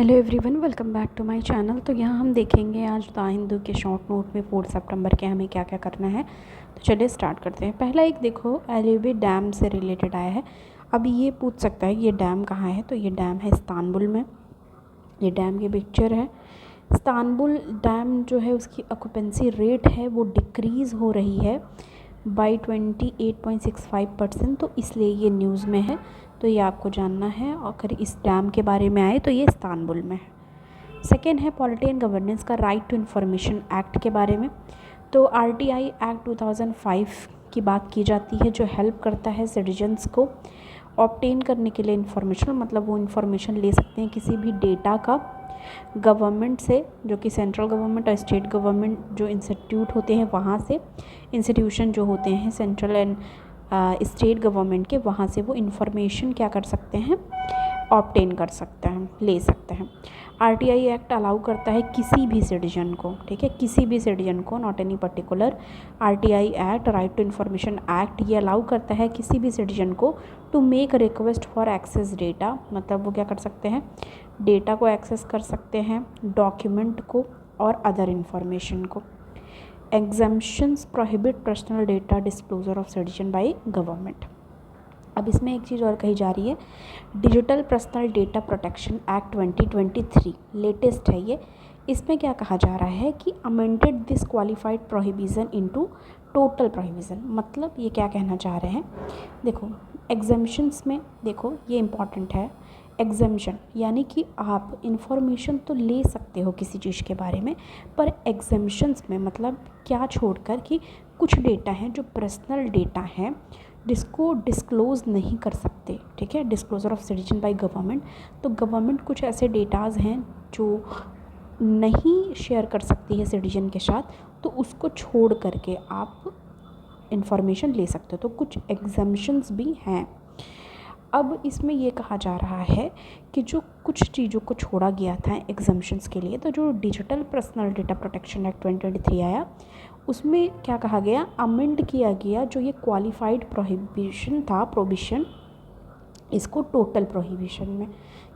Hello everyone, welcome back to my channel. तो यहाँ हम देखेंगे आज द हिंदू के शॉर्ट नोट में 4 सितंबर के हमें क्या क्या करना है। तो चलिए स्टार्ट करते हैं। पहला एक देखो, एलिबे डैम से रिलेटेड आया है। अब ये पूछ सकता है ये डैम कहाँ है, तो ये डैम है इस्तांबुल में। ये डैम की पिक्चर है। इस्तांबुल डैम जो है उसकी ऑक्यूपेंसी रेट है वो डिक्रीज़ हो रही है बाई 28.65%, तो इसलिए ये न्यूज़ में है। तो ये आपको जानना है। और अगर इस डैम के बारे में आए तो ये इस्तांबुल में है। सेकेंड है पॉलिटी एंड गवर्नेंस का राइट टू इन्फॉर्मेशन एक्ट के बारे में। तो आरटीआई एक्ट 2005 की बात की जाती है, जो हेल्प करता है सिटीजन्स को ऑब्टेन करने के लिए इन्फॉर्मेशन, मतलब वो इन्फॉर्मेशन ले सकते हैं किसी भी डेटा का गवर्नमेंट से, जो कि सेंट्रल गवर्नमेंट और स्टेट गवर्नमेंट जो इंस्टीट्यूट होते हैं वहाँ से, इंस्टीट्यूशन जो होते हैं सेंट्रल एंड स्टेट गवर्नमेंट के, वहाँ से वो इन्फॉर्मेशन क्या कर सकते हैं, ऑब्टेन कर सकते हैं, ले सकते हैं। आरटीआई एक्ट अलाउ करता है किसी भी सिटीजन को, ठीक है, किसी भी सिटीजन को, not any particular. RTI act, right to information act, ये अलाउ करता है किसी भी सिटीजन को to make request for access data, मतलब वो क्या कर सकते हैं, डेटा को एक्सेस कर सकते हैं, डॉक्यूमेंट को और अदर इन्फॉर्मेशन को। Exemptions prohibit personal data disclosure of citizen by government. अब इसमें एक चीज़ और कही जा रही है, digital personal data protection act 2023 latest है ये। इसमें क्या कहा जा रहा है कि amended this qualified prohibition into total prohibition. मतलब ये क्या कहना चाह रहे हैं, देखो एग्जम्पशंस में, देखो ये इम्पॉर्टेंट है। एग्जम्पशन यानी कि आप इंफॉर्मेशन तो ले सकते हो किसी चीज़ के बारे में, पर एग्जम्पशंस में मतलब क्या छोड़कर कि कुछ डेटा हैं जो पर्सनल डेटा हैं जिसको डिस्क्लोज़ नहीं कर सकते, ठीक है, disclosure of citizen by government. तो गवर्नमेंट कुछ ऐसे डेटाज़ हैं जो नहीं शेयर कर सकती है सिटीजन के साथ, तो उसको छोड़ करके आप इंफॉर्मेशन ले सकते हो। तो कुछ एग्जम्पशंस भी हैं। अब इसमें ये कहा जा रहा है कि जो कुछ चीज़ों को छोड़ा गया था एग्जम्पशंस के लिए, तो जो digital personal data protection act 2023 आया, उसमें क्या कहा गया, अमेंड किया गया जो ये क्वालिफाइड प्रोहिबिशन था, प्रोहिबिशन, इसको टोटल प्रोहिबिशन में,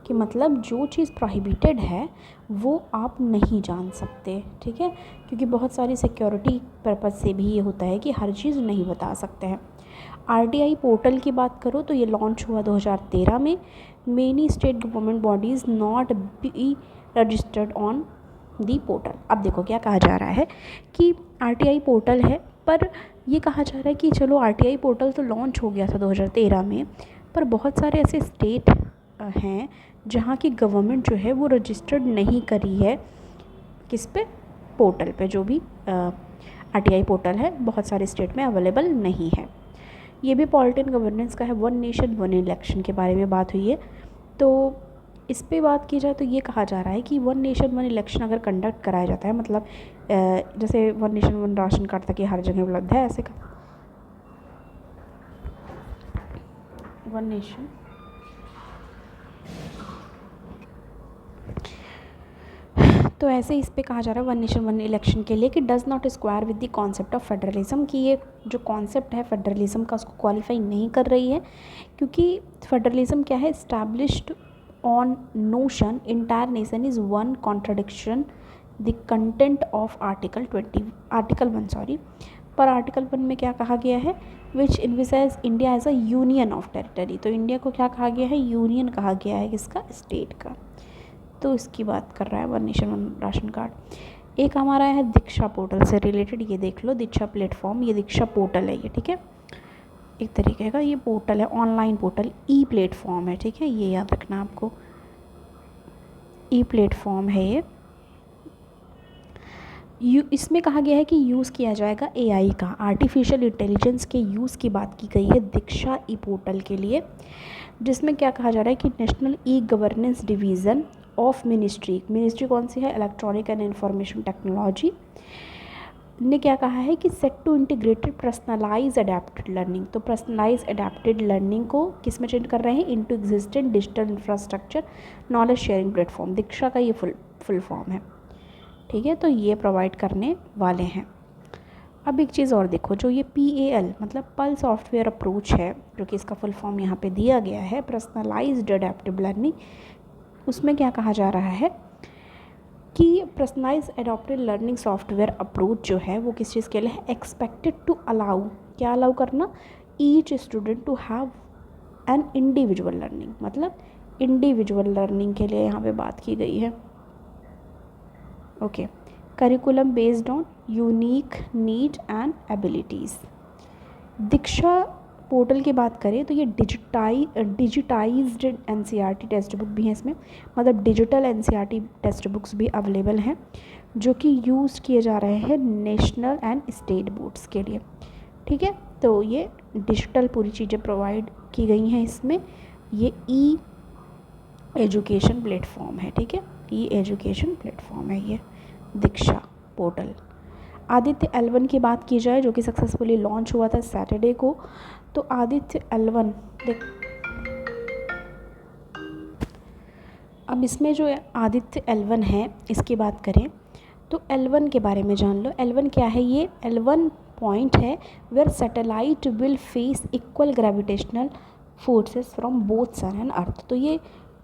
कि मतलब जो चीज़ प्रोहिबिटेड है वो आप नहीं जान सकते, ठीक है, क्योंकि बहुत सारी सिक्योरिटी पर्पज़ से भी ये होता है कि हर चीज़ नहीं बता सकते हैं। आरटीआई पोर्टल की बात करो तो ये लॉन्च हुआ 2013 में। Many state government bodies not be registered on the portal. अब देखो क्या कहा जा रहा है कि आरटीआई पोर्टल है, पर ये कहा जा रहा है कि चलो आरटीआई पोर्टल तो लॉन्च हो गया था 2013 में, पर बहुत सारे ऐसे स्टेट हैं जहाँ की गवर्नमेंट जो है वो रजिस्टर्ड नहीं करी है, किस पे, पोर्टल पे, जो भी आरटीआई पोर्टल है बहुत सारे स्टेट में अवेलेबल नहीं है। ये भी पॉलिटी एंड गवर्नेंस का है। वन नेशन वन इलेक्शन के बारे में बात हुई है, तो इस पे बात की जाए तो ये कहा जा रहा है कि वन नेशन वन इलेक्शन अगर कंडक्ट कराया जाता है, मतलब जैसे one nation one ration card तक हर जगह उपलब्ध है, ऐसे का वन नेशन तो ऐसे इस पे कहा जा रहा है वन नेशन वन इलेक्शन के लिए कि does not square with the concept of federalism, कि ये जो कॉन्सेप्ट है फेडरलिज्म का उसको क्वालिफाई नहीं कर रही है, क्योंकि फेडरलिज्म क्या है, established on notion entire nation is one contradiction the content of article 1 sorry. पर आर्टिकल 1 में क्या कहा गया है, which envisages India as a union of territory. तो इंडिया को क्या कहा गया है, यूनियन कहा गया है, किसका, स्टेट का। तो इसकी बात कर रहा है one nation one ration card. एक हमारा है दीक्षा पोर्टल से रिलेटेड, ये देख लो, दीक्षा प्लेटफॉर्म, ये दीक्षा पोर्टल है ये, ठीक है, एक तरीके का ये पोर्टल है, ऑनलाइन पोर्टल, ई प्लेटफॉर्म है, ठीक है, ये याद रखना आपको, ई प्लेटफॉर्म है ये। इसमें कहा गया है कि यूज़ किया जाएगा एआई का, आर्टिफिशियल इंटेलिजेंस के यूज़ की बात की गई है दीक्षा ई पोर्टल के लिए, जिसमें क्या कहा जा रहा है कि national e governance division of ministry कौन सी है, इलेक्ट्रॉनिक एंड इंफॉर्मेशन टेक्नोलॉजी ने क्या कहा है कि set to integrated personalise adapted learning. तो पर्सनलाइज अडेप्टेड लर्निंग को किस में चेंज कर रहे हैं, into existent digital infrastructure knowledge sharing platform. Diksha का ये फुल फॉर्म है, ठीक है, तो ये प्रोवाइड करने वाले हैं। अब एक चीज़ और देखो, जो ये PAL मतलब पल सॉफ्टवेयर अप्रोच है, जो कि इसका फुल फॉर्म यहाँ पे दिया गया है, पर्सनलाइज्ड अडेप्टिव लर्निंग, उसमें क्या कहा जा रहा है कि personalize adopted learning software approach जो है वो किस चीज़ के लिए है, एक्सपेक्टेड टू अलाउ, क्या अलाउ करना, each student to have an individual learning, मतलब इंडिविजुअल लर्निंग के लिए यहाँ पे बात की गई है। Okay, curriculum based on unique need and abilities. Diksha portal की बात करें तो ये डिजिटाइज्ड एनसीईआरटी टेक्स्ट बुक भी हैं इसमें, मतलब डिजिटल एनसीईआरटी टेक्स्ट बुक्स भी अवेलेबल हैं जो कि यूज़ किए जा रहे हैं नेशनल एंड स्टेट बोर्ड्स के लिए। ठीक है, तो ये डिजिटल पूरी चीज़ें प्रोवाइड की गई हैं इसमें। ये ई एजुकेशन प्लेटफॉर्म है। ठीक है, ई एजुकेशन प्लेटफॉर्म है ये दीक्षा पोर्टल। आदित्य L1 की बात की जाए जो कि सक्सेसफुली लॉन्च हुआ था सैटरडे को, तो आदित्य L1 अब इसमें जो आदित्य L1 है इसकी बात करें तो L1 के बारे में जान लो। L1 क्या है, ये L1 पॉइंट है where satellite will face equal gravitational forces from both sun and earth. तो ये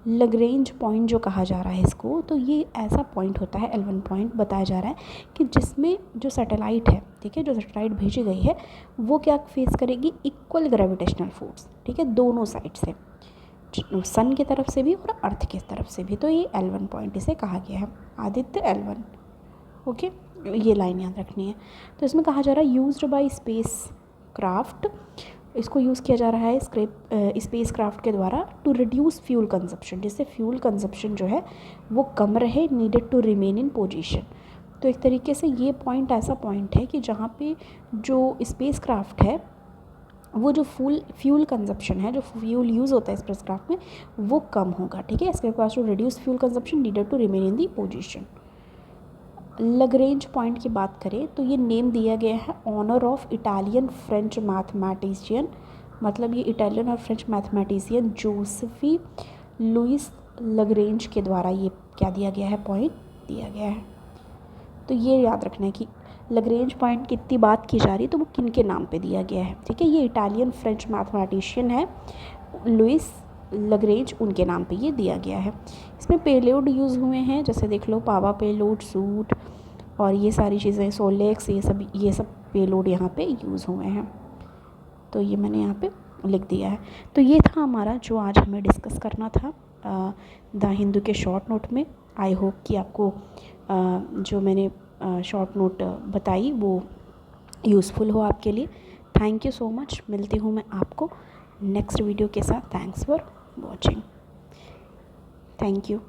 लग्रेंज पॉइंट जो कहा जा रहा है इसको, तो ये ऐसा पॉइंट होता है L1 पॉइंट बताया जा रहा है कि जिसमें जो सैटेलाइट है, ठीक है, जो सैटेलाइट भेजी गई है वो क्या फेस करेगी, इक्वल ग्रेविटेशनल फोर्स। ठीक है, दोनों साइड से, सन की तरफ से भी और अर्थ की तरफ से भी। तो ये L1 पॉइंट इसे कहा गया है, आदित्य L1। ओके, ये लाइन याद रखनी है। तो इसमें कहा जा रहा है यूज्ड बाय स्पेस क्राफ्ट, इसको यूज़ किया जा रहा है स्पेस क्राफ्ट के द्वारा टू रिड्यूस फ्यूल कंजप्शन, जिससे फ्यूल कंजप्शन जो है वो कम रहे, needed to remain in position. तो एक तरीके से ये पॉइंट ऐसा पॉइंट है कि जहाँ पे जो स्पेस क्राफ्ट है वो जो फ्यूल कंजप्शन है, जो फ्यूल यूज़ होता है स्पेस क्राफ्ट में, वो कम होगा। ठीक है, इसके पास to reduce fuel consumption needed to remain in the position. Lagrange point की बात करें तो ये नेम दिया गया है honour of Italian French mathematician, मतलब ये इटालियन और French mathematician Joseph Louis Lagrange के द्वारा ये क्या दिया गया है, पॉइंट दिया गया है। तो ये याद रखना है कि लग्रेंज पॉइंट की इतनी बात की जा रही है तो वो किन के नाम पे दिया गया है। ठीक है, ये इटालियन फ्रेंच मैथमेटिशियन है लुइस लग्रेंज, उनके नाम पे ये दिया गया है। इसमें पेलोड यूज़ हुए हैं, जैसे देख लो पावा पेलोड, सूट और ये सारी चीज़ें, सोलेक्स, ये सब पेलोड यहाँ पे यूज़ हुए हैं। तो ये मैंने यहाँ पे लिख दिया है। तो ये था हमारा जो आज हमें डिस्कस करना था द हिंदू के शॉर्ट नोट में। आई होप कि आपको जो मैंने शॉर्ट नोट बताई वो यूज़फुल हो आपके लिए। थैंक यू सो मच, मिलती हूँ मैं आपको नेक्स्ट वीडियो के साथ। Thanks for watching, thank you.